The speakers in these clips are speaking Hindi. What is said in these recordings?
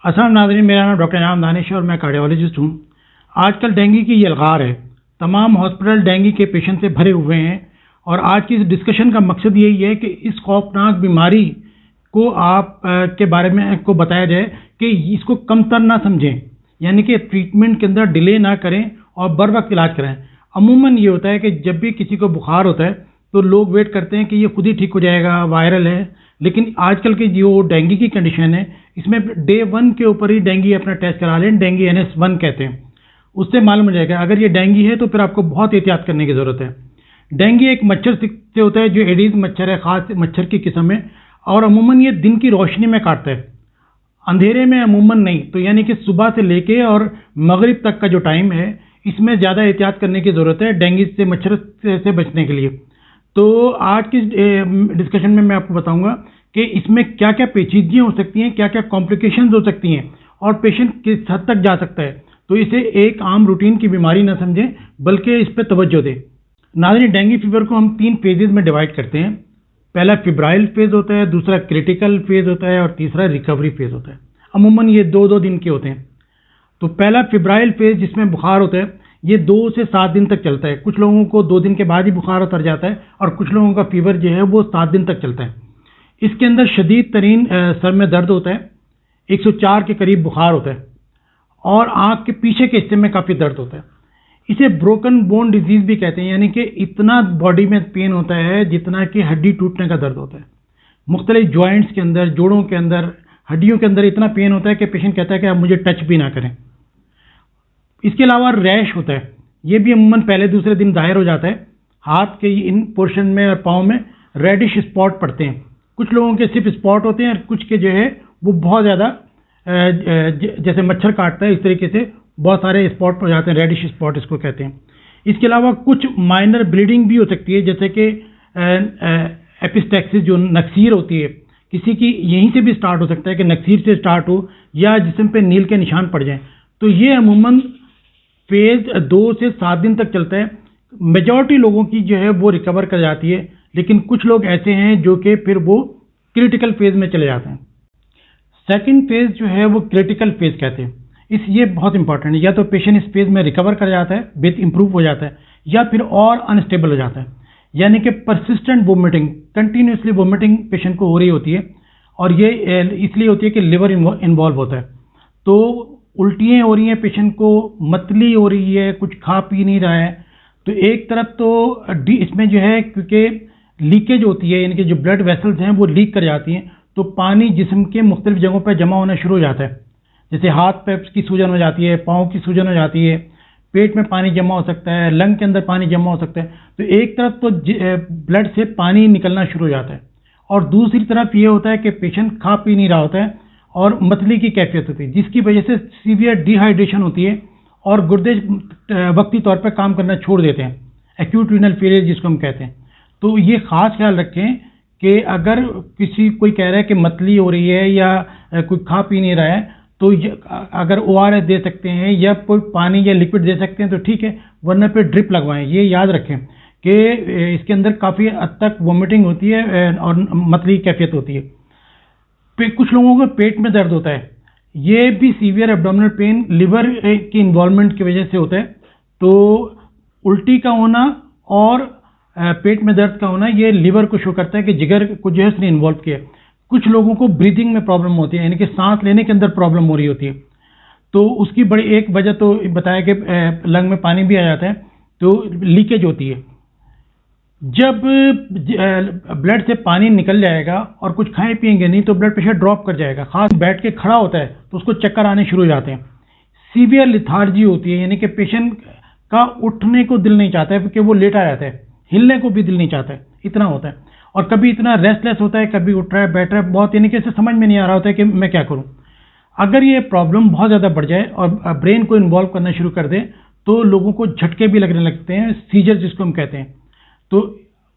अस्सलाम नाज़रीन, मेरा नाम डॉक्टर इनाम दानिश है और मैं कार्डियोलॉजिस्ट हूँ। आजकल डेंगू की यलगार है। तमाम हॉस्पिटल डेंगू के पेशेंट से भरे हुए हैं और आज की इस डिस्कशन का मकसद यही है कि इस खौफनाक बीमारी को आप के बारे में को बताया जाए कि इसको कमतर ना समझें, यानी कि ट्रीटमेंट के अंदर डिले ना करें और बर वक्त इलाज कराएं। अमूमन ये होता है कि जब भी किसी को बुखार होता है तो लोग वेट करते हैं कि ये खुद ही ठीक हो जाएगा, वायरल है। लेकिन आजकल की जो डेंगू की कंडीशन है, इसमें डे 1 के ऊपर ही डेंगू अपना टेस्ट करा लें। डेंगू NS1 कहते हैं, उससे मालूम हो जाएगा। अगर ये डेंगू है तो फिर आपको बहुत एहतियात करने की ज़रूरत है। डेंगू एक मच्छर से होता है जो एडीज मच्छर है, ख़ास मच्छर की किस्म है, और अमूमन ये दिन की रोशनी में काटता है, अंधेरे में अमूमन नहीं। तो यानी कि सुबह से लेके और मगरिब तक का जो टाइम है, इसमें ज़्यादा एहतियात करने की ज़रूरत है डेंगू से, मच्छर से बचने के लिए। तो आज की डिस्कशन में मैं आपको बताऊंगा कि इसमें क्या क्या पेचीदगियाँ हो सकती हैं, क्या क्या कॉम्प्लिकेशंस हो सकती हैं और पेशेंट किस हद तक जा सकता है। तो इसे एक आम रूटीन की बीमारी ना समझें, बल्कि इस पर तवज्जो दें। नाज़रीन, डेंगू फीवर को हम 3 फेजेज में डिवाइड करते हैं। पहला फिब्राइल फेज होता है, दूसरा क्रिटिकल फेज होता है और तीसरा रिकवरी फेज होता है। अमूमन ये 2-2 दिन के होते हैं। तो पहला फिब्राइल फेज जिसमें बुखार होता है, ये 2 से 7 दिन तक चलता है। कुछ लोगों को 2 दिन के बाद ही बुखार उतर जाता है और कुछ लोगों का फीवर जो है वो 7 दिन तक चलता है। इसके अंदर शदीद तरीन सर में दर्द होता है, 104 के करीब बुखार होता है और आँख के पीछे के हिस्से में काफ़ी दर्द होता है। इसे ब्रोकन बोन डिजीज़ भी कहते हैं, यानी कि इतना बॉडी में पेन होता है जितना कि हड्डी टूटने का दर्द होता है। मुख्तलिफ जॉइंट्स के अंदर, जोड़ों के अंदर, हड्डियों के अंदर इतना पेन होता है कि पेशेंट कहता है कि आप मुझे टच भी ना करें। इसके अलावा रैश होता है, ये भी अमूमन पहले दूसरे दिन जाहिर हो जाता है। हाथ के इन पोर्शन में और पाँव में रेडिश स्पॉट पड़ते हैं। कुछ लोगों के सिर्फ स्पॉट होते हैं और कुछ के जो है वो बहुत ज़्यादा, जैसे मच्छर काटता है इस तरीके से बहुत सारे स्पॉट पड़ जाते हैं, रेडिश स्पॉट इसको कहते हैं। इसके अलावा कुछ माइनर ब्लीडिंग भी हो सकती है, जैसे कि एपिस्टैक्सिस जो नक्सीर होती है, किसी की यहीं से भी स्टार्ट हो सकता है कि नक्सीर से स्टार्ट हो या जिस्म पे नील के निशान पड़ जाएं। तो ये अमूमन फेज 2 से 7 दिन तक चलता है। मेजॉरिटी लोगों की जो है वो रिकवर कर जाती है, लेकिन कुछ लोग ऐसे हैं जो कि फिर वो क्रिटिकल फेज में चले जाते हैं। सेकंड फेज जो है वो क्रिटिकल फेज कहते हैं। ये बहुत इंपॉर्टेंट है। या तो पेशेंट इस फेज में रिकवर कर जाता है, बेहद इंप्रूव हो जाता है, या फिर और अनस्टेबल हो जाता है, यानी कि persistent vomiting, continuously vomiting patient को हो रही होती है। और ये इसलिए होती है कि लिवर इन्वॉल्व होता है। तो उल्टियाँ हो रही हैं, पेशेंट को मतली हो रही है, कुछ खा पी नहीं रहा है। तो एक तरफ तो इसमें जो है, क्योंकि लीकेज होती है, यानी कि जो ब्लड वेसल्स हैं वो लीक कर जाती हैं, तो पानी जिस्म के मुख्तलिफ जगहों पर जमा होना शुरू हो जाता है। जैसे हाथ पैर की सूजन हो जाती है, पाँव की सूजन हो जाती है, पेट में पानी जमा हो सकता है, लंग के अंदर पानी जमा हो सकता है। तो एक तरफ तो ब्लड से पानी निकलना शुरू हो जाता है और दूसरी तरफ ये होता है कि पेशेंट खा पी नहीं रहा होता है और मतली की कैफियत होती है, जिसकी वजह से सीवियर डिहाइड्रेशन होती है और गुर्दे वक्ती तौर पर काम करना छोड़ देते हैं, एक्यूट रीनल फेलियर जिसको हम कहते हैं। तो ये ख़ास ख्याल रखें कि अगर कोई कह रहा है कि मतली हो रही है या कोई खा पी नहीं रहा है, तो अगर ORS दे सकते हैं या कोई पानी या लिक्विड दे सकते हैं तो ठीक है, वरना फिर ड्रिप लगवाएं। ये याद रखें कि इसके अंदर काफ़ी हद तक वोमिटिंग होती है और मतली कैफियत होती है। कुछ लोगों को पेट में दर्द होता है, ये भी सीवियर एब्डोमिनल पेन लिवर की इन्वॉल्वमेंट की वजह से होता है। तो उल्टी का होना और पेट में दर्द का होना, ये लिवर को शो करता है कि जिगर को जो है उसने इन्वॉल्व किया। कुछ लोगों को ब्रीदिंग में प्रॉब्लम होती है, यानी कि सांस लेने के अंदर प्रॉब्लम हो रही होती है। तो उसकी बड़ी एक वजह तो बताया कि लंग में पानी भी आ जाता है, तो लीकेज होती है। जब ब्लड से पानी निकल जाएगा और कुछ खाएं पिएंगे नहीं तो ब्लड प्रेशर ड्रॉप कर जाएगा। खास बैठ के खड़ा होता है तो उसको चक्कर आने शुरू हो जाते हैं। सीवियर लिथार्जी होती है, यानी कि पेशेंट का उठने को दिल नहीं चाहता है क्योंकि वो लेटा रहता है, हिलने को भी दिल नहीं चाहता है, इतना होता है। और कभी इतना रेस्टलेस होता है, कभी उठ रहा है, बैठ रहा है, बहुत, यानी कि इसे समझ में नहीं आ रहा होता है कि मैं क्या करूं। अगर ये प्रॉब्लम बहुत ज़्यादा बढ़ जाए और ब्रेन को इन्वॉल्व करना शुरू कर दे तो लोगों को झटके भी लगने लगते हैं, सीजर जिसको हम कहते हैं। तो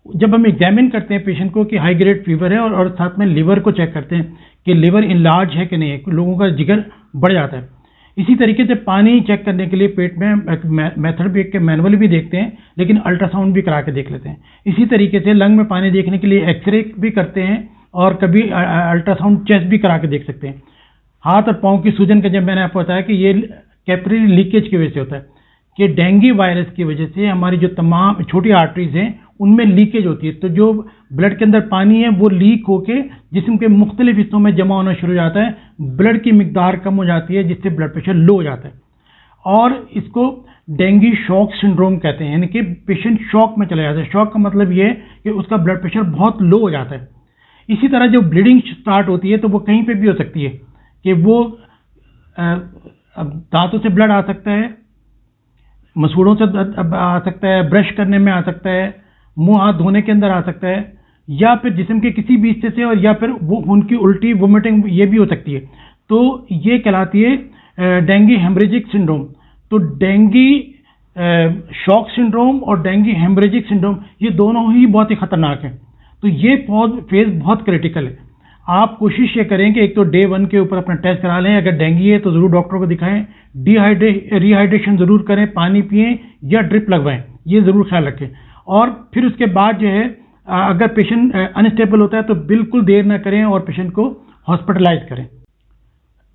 जब हम एग्जामिन करते हैं पेशेंट को कि हाई ग्रेड फीवर है और साथ में लिवर को चेक करते हैं कि लिवर इनलार्ज है कि नहीं है, लोगों का जिगर बढ़ जाता है। इसी तरीके से पानी चेक करने के लिए पेट में मेथड भी के मैनुअल भी देखते हैं, लेकिन अल्ट्रासाउंड भी करा के देख लेते हैं। इसी तरीके से लंग में पानी देखने के लिए एक्सरे भी करते हैं और कभी अल्ट्रासाउंड चेस्ट भी करा के देख सकते हैं। हाथ और पाँव की सूजन का जब मैंने आपको बताया कि ये कैपिलरी लीकेज की वजह से होता है, कि डेंगू वायरस की वजह से हमारी जो तमाम छोटी आर्टरीज हैं उनमें लीकेज होती है। तो जो ब्लड के अंदर पानी है वो लीक होके जिस्म के मुख्तलिफ हिस्सों में जमा होना शुरू हो जाता है, ब्लड की मिकदार कम हो जाती है, जिससे ब्लड प्रेशर लो हो जाता है। और इसको डेंगू शॉक सिंड्रोम कहते हैं, यानी कि पेशेंट शॉक में चला जाता है। शॉक का मतलब ये है कि उसका ब्लड प्रेशर बहुत लो हो जाता है। इसी तरह जो ब्लीडिंग स्टार्ट होती है तो वो कहीं पे भी हो सकती है, कि वो दांतों से ब्लड आ सकता है, मसूड़ों से आ सकता है, ब्रश करने में आ सकता है, मुंह हाथ धोने के अंदर आ सकता है, या फिर जिस्म के किसी भी हिस्से से, और या फिर वो उनकी उल्टी वोमिटिंग ये भी हो सकती है। तो ये कहलाती है डेंगू हेमरेजिक सिंड्रोम। तो डेंगू शॉक सिंड्रोम और डेंगू हेमरेजिक सिंड्रोम ये दोनों ही बहुत ही खतरनाक है। तो ये फेज बहुत क्रिटिकल है। आप कोशिश ये करें कि एक तो डे 1 के ऊपर अपना टेस्ट करा लें, अगर डेंगू है तो ज़रूर डॉक्टर को दिखाएं, रिहाइड्रेशन ज़रूर करें, पानी पिएं या ड्रिप लगवाएं, ये ज़रूर ख्याल रखें। और फिर उसके बाद जो है अगर पेशेंट अनस्टेबल होता है तो बिल्कुल देर ना करें और पेशेंट को हॉस्पिटलाइज करें।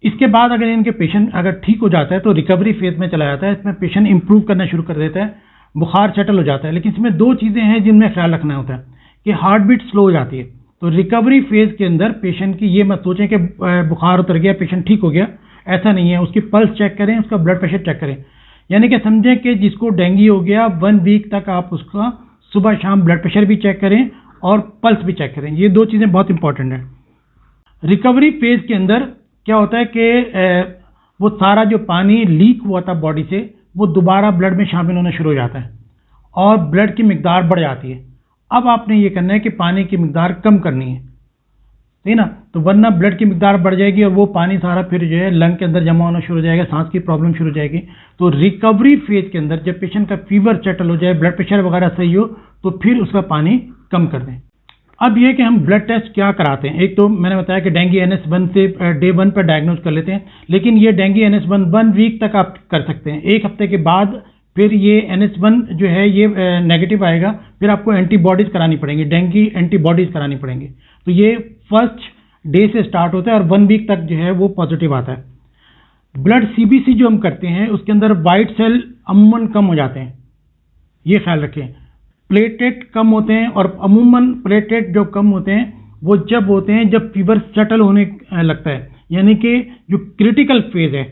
इसके बाद अगर इनके पेशेंट अगर ठीक हो जाता है तो रिकवरी फेज में चला जाता है। इसमें पेशेंट इंप्रूव करना शुरू कर देता है, बुखार सेटल हो जाता है। लेकिन इसमें दो चीज़ें हैं जिनमें ख्याल रखना होता है कि हार्ट बीट स्लो हो जाती है। तो रिकवरी फेज के अंदर पेशेंट की ये मत सोचें कि बुखार उतर गया, पेशेंट ठीक हो गया, ऐसा नहीं है। उसकी पल्स चेक करें, उसका ब्लड प्रेशर चेक करें। यानी कि समझें कि जिसको डेंगू हो गया 1 वीक तक आप उसका सुबह शाम ब्लड प्रेशर भी चेक करें और पल्स भी चेक करें। ये दो चीज़ें बहुत इंपॉर्टेंट हैं। रिकवरी फेज के अंदर क्या होता है कि वो सारा जो पानी लीक हुआ था बॉडी से वो दोबारा ब्लड में शामिल होना शुरू हो जाता है और ब्लड की मिकदार बढ़ जाती है। अब आपने ये करना है कि पानी की मिकदार कम करनी है, ठीक ना। तो वरना ब्लड की मिकदार बढ़ जाएगी और वो पानी सारा फिर जो है लंग के अंदर जमा होना शुरू हो जाएगा, सांस की प्रॉब्लम शुरू हो जाएगी। तो रिकवरी फेज के अंदर जब पेशेंट का फीवर सेटल हो जाए, ब्लड प्रेशर वगैरह सही हो, तो फिर उसका पानी कम कर दें। अब ये कि हम ब्लड टेस्ट क्या कराते हैं। एक तो मैंने बताया कि डेंगू NS1 से डे 1 पर डायग्नोज कर लेते हैं, लेकिन ये डेंगू NS1 1 वीक तक आप कर सकते हैं। एक हफ्ते के बाद फिर ये NS1 जो है ये नेगेटिव आएगा, फिर आपको एंटीबॉडीज करानी पड़ेंगी, डेंगू एंटीबॉडीज करानी पड़ेंगी। तो ये फर्स्ट डे से स्टार्ट होता है और 1 वीक तक जो है वो पॉजिटिव आता है। ब्लड CBC जो हम करते हैं उसके अंदर वाइट सेल अमूमन कम हो जाते हैं, ये ख्याल रखें। प्लेटलेट कम होते हैं और अमूमन प्लेटलेट जो कम होते हैं वो जब होते हैं जब फीवर सेटल होने लगता है, यानी कि जो क्रिटिकल फेज है,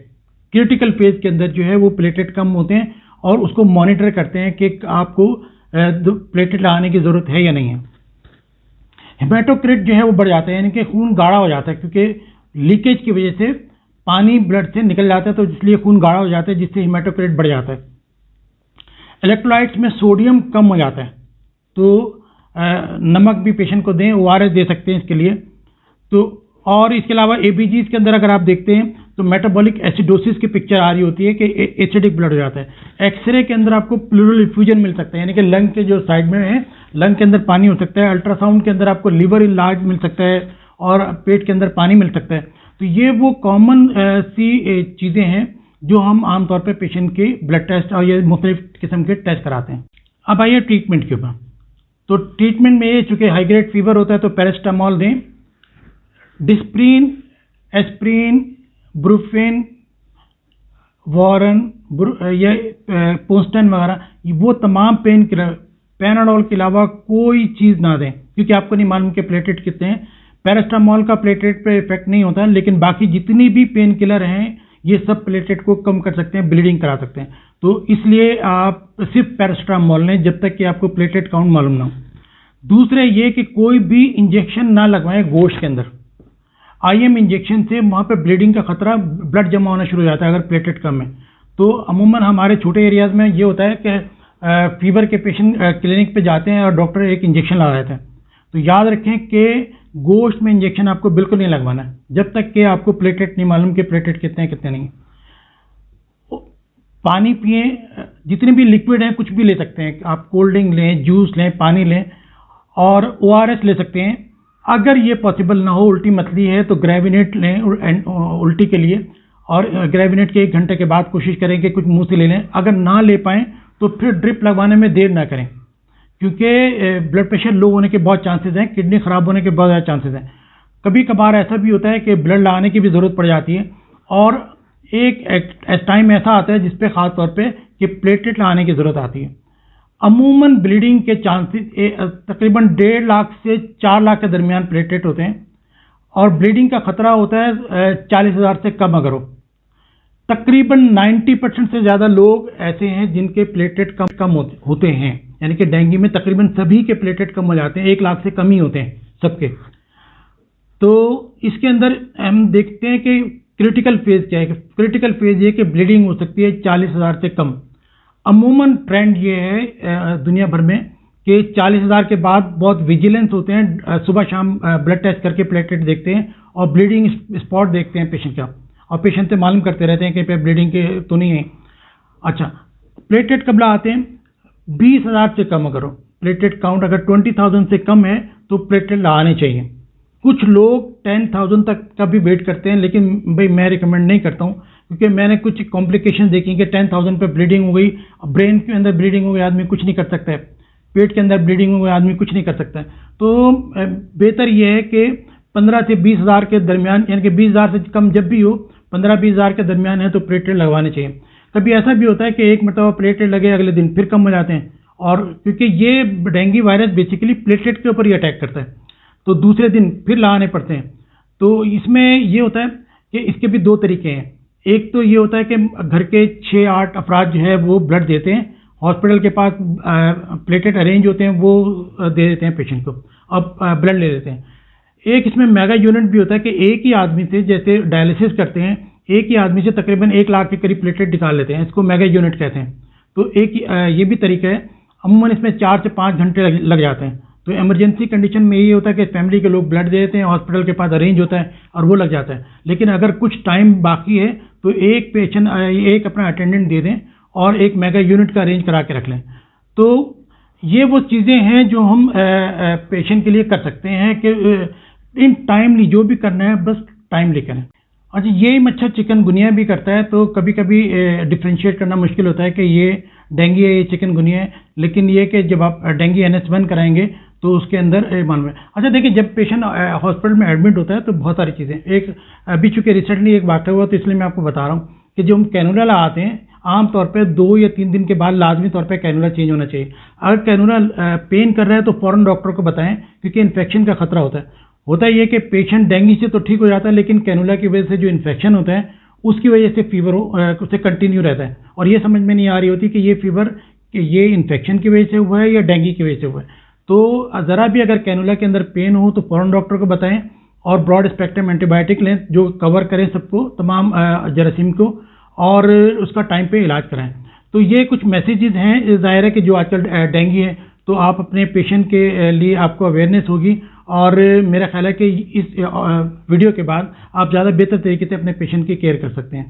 क्रिटिकल फेज के अंदर जो है वो प्लेटलेट कम होते हैं और उसको मॉनिटर करते हैं कि आपको प्लेटलेट लगाने की ज़रूरत है या नहीं है। हेमाटोक्रिट जो है वो बढ़ जाता है, यानी कि खून गाढ़ा हो जाता है, क्योंकि लीकेज की वजह से पानी ब्लड से निकल जाता है, तो इसलिए खून गाढ़ा हो जाता है, जिससे हेमाटोक्रिट बढ़ जाता है। इलेक्ट्रोलाइट्स में सोडियम कम हो जाता है, तो नमक भी पेशेंट को दें, ORS दे सकते हैं इसके लिए। तो और इसके अलावा ABGs के अंदर अगर आप देखते हैं तो मेटाबॉलिक एसिडोसिस की पिक्चर आ रही होती है कि एसिडिक ब्लड हो जाता है। एक्सरे के अंदर आपको प्लूरल इफ्यूजन मिल सकता है, यानी कि लंग के जो साइड में है लंग के अंदर पानी हो सकता है। अल्ट्रासाउंड के अंदर आपको लिवर इनलार्ज मिल सकता है और पेट के अंदर पानी मिल सकता है। तो ये वो कॉमन सी चीज़ें हैं जो हम आमतौर पर पेशेंट के ब्लड टेस्ट और ये मुख्तलिफ किस्म के टेस्ट कराते हैं। अब आइए ट्रीटमेंट के ऊपर। तो ट्रीटमेंट में ये चूँकि हाई ग्रेड फीवर होता है तो पैरास्टामोल दें, डिस्प्रिन, एस्प्रिन, ब्रुफेन, वारन या पोस्टन वगैरह वो तमाम पेन किलर, पैनाडोल के अलावा कोई चीज़ ना दें, क्योंकि आपको नहीं मालूम कि प्लेटलेट कितने हैं। पैरास्टामोल का प्लेटलेट पे इफेक्ट नहीं होता है, लेकिन बाकी जितनी भी पेन किलर हैं ये सब प्लेटलेट को कम कर सकते हैं, ब्लीडिंग करा सकते हैं। तो इसलिए आप सिर्फ पैरास्टामोल लें जब तक कि आपको प्लेटलेट काउंट मालूम ना हो। दूसरे ये कि कोई भी इंजेक्शन ना लगवाएं गोश्त के अंदर। IM इंजेक्शन से वहाँ पे ब्लीडिंग का खतरा, ब्लड जमा होना शुरू हो जाता है अगर प्लेटलेट कम है। तो अमूमन हमारे छोटे एरियाज़ में ये होता है कि फीवर के पेशेंट क्लिनिक पे जाते हैं और डॉक्टर एक इंजेक्शन लगा देते हैं। तो याद रखें कि गोश्त में इंजेक्शन आपको बिल्कुल नहीं लगवाना है जब तक कि आपको प्लेटलेट नहीं मालूम कि प्लेटलेट कितने हैं कितने नहीं। पानी पिए, जितने भी लिक्विड हैं कुछ भी ले सकते हैं आप, कोल्ड ड्रिंक लें, जूस लें, पानी लें और ORS ले सकते हैं। अगर ये पॉसिबल ना हो, उल्टी मतली है तो ग्रेविनेट लें उल्टी के लिए, और ग्रेविनेट के 1 घंटे के बाद कोशिश करें कि कुछ मुंह से ले लें। अगर ना ले पाएँ तो फिर ड्रिप लगवाने में देर ना करें, क्योंकि ब्लड प्रेशर लो होने के बहुत चांसेस हैं, किडनी ख़राब होने के बहुत ज़्यादा चांसेस हैं। कभी कभार ऐसा भी होता है कि ब्लड लगाने की भी ज़रूरत पड़ जाती है, और एक टाइम ऐसा आता है जिस पे ख़ास तौर पे कि प्लेटलेट लगाने की ज़रूरत आती है। अमूमन ब्लीडिंग के चांसेस तकरीबन 1.5 लाख से 4 लाख के दरमियान प्लेटलेट होते हैं, और ब्लीडिंग का खतरा होता है 40,000 से कम अगर हो। तकरीबन 90% से ज़्यादा लोग ऐसे हैं जिनके प्लेटलेट कम होते हैं, यानी कि डेंगू में तकरीबन सभी के प्लेटलेट कम हो जाते हैं, 1 लाख से कम ही होते हैं सबके। तो इसके अंदर हम देखते हैं कि क्रिटिकल फेज क्या है। क्रिटिकल फेज ये कि ब्लीडिंग हो सकती है 40,000 से कम। अमूमन ट्रेंड ये है दुनिया भर में कि 40,000 के बाद बहुत विजिलेंस होते हैं, सुबह शाम ब्लड टेस्ट करके प्लेटलेट देखते हैं और ब्लीडिंग स्पॉट देखते हैं पेशेंट का, और पेशेंट से मालूम करते रहते हैं कि पे ब्लीडिंग के तो नहीं है। अच्छा, प्लेटलेट कब लगाते हैं? 20,000 से कम अगर हो, प्लेटलेट काउंट अगर 20,000 से कम है तो प्लेटलेट लगाने चाहिए। कुछ लोग 10,000 तक का भी वेट करते हैं, लेकिन भाई मैं रिकमेंड नहीं करता हूँ, क्योंकि मैंने कुछ कॉम्प्लिकेशन देखी कि 10,000 पे ब्लीडिंग हो गई, ब्रेन के अंदर ब्लीडिंग हो गई, आदमी कुछ नहीं कर सकता है, पेट के अंदर ब्लीडिंग हो गई, आदमी कुछ नहीं कर सकता है। तो बेहतर यह है कि 15 से 20,000 के दरमियान, यानी कि 20,000 से कम जब भी हो, 15-20,000 के दरमियान है तो प्लेटलेट लगवाने चाहिए। कभी ऐसा भी होता है कि एक मरतबा प्लेटलेट लगे, अगले दिन फिर कम हो जाते हैं, और क्योंकि ये डेंगू वायरस बेसिकली प्लेटलेट के ऊपर ही अटैक करता है, तो दूसरे दिन फिर लगाने पड़ते हैं। तो इसमें ये होता है कि इसके भी 2 तरीके हैं। एक तो ये होता है कि घर के 6-8 अफराद जो है वो ब्लड देते हैं, हॉस्पिटल के पास प्लेटलेट अरेंज होते हैं, वो दे देते हैं पेशेंट को, अब ब्लड ले लेते हैं। एक इसमें मेगा यूनिट भी होता है कि एक ही आदमी से, जैसे डायलिसिस करते हैं, एक ही आदमी से तकरीबन 1 लाख के करीब प्लेटलेट निकाल लेते हैं, इसको मेगा यूनिट कहते हैं। तो एक ये भी तरीका है। अमूमन इसमें 4 से 5 घंटे लग जाते हैं। तो इमरजेंसी कंडीशन में ये होता है कि फैमिली के लोग ब्लड दे देते हैं, हॉस्पिटल के पास अरेंज होता है और वो लग जाता है। लेकिन अगर कुछ टाइम बाकी है तो एक पेशेंट एक अपना अटेंडेंट दे दें और एक मेगा यूनिट का अरेंज करा के रख लें। तो ये वो चीज़ें हैं जो हम पेशेंट के लिए कर सकते हैं कि इन टाइमली जो भी करना है बस टाइमली करें। अच्छा, यही मच्छर चिकनगुनिया भी करता है, तो कभी कभी डिफ्रेंशिएट करना मुश्किल होता है कि ये डेंगू है, ये चिकनगुनिया है, लेकिन ये कि जब आप डेंगू NH1 कराएंगे तो उसके अंदर मालूम है। अच्छा देखिए, जब पेशेंट हॉस्पिटल में एडमिट होता है तो बहुत सारी चीज़ें, एक अभी चूँकि रिसेंटली एक वाक़या हुआ तो इसलिए मैं आपको बता रहा हूँ कि जो हम कैनुला लगाते हैं, आमतौर पर 2 या 3 दिन के बाद लाजमी तौर पर कैनुला चेंज होना चाहिए। अगर कैनुला पेन कर रहा है तो फ़ौरन डॉक्टर को बताएं, क्योंकि इन्फेक्शन का खतरा होता है ये कि पेशेंट डेंगू से तो ठीक हो जाता है, लेकिन कैनुला की वजह से जो इन्फेक्शन होता है उसकी वजह से फीवर उसे कंटिन्यू रहता है, और ये समझ में नहीं आ रही होती कि ये फीवर कि ये इन्फेक्शन की वजह से हुआ है या डेंगू की वजह से हुआ है। तो ज़रा भी अगर कैनुला के अंदर पेन हो तो फ़ौरन डॉक्टर को बताएं और ब्रॉड स्पेक्ट्रम एंटीबायोटिक लें जो कवर करें सबको, तमाम जरासीम को, और उसका टाइम पे इलाज कराएं। तो ये कुछ मैसेजेस हैं। ज़ाहिर है कि जो आजकल डेंगू है तो आप अपने पेशेंट के लिए आपको अवेयरनेस होगी, और मेरा ख्याल है कि इस वीडियो के बाद आप ज़्यादा बेहतर तरीके से अपने पेशेंट की केयर कर सकते हैं।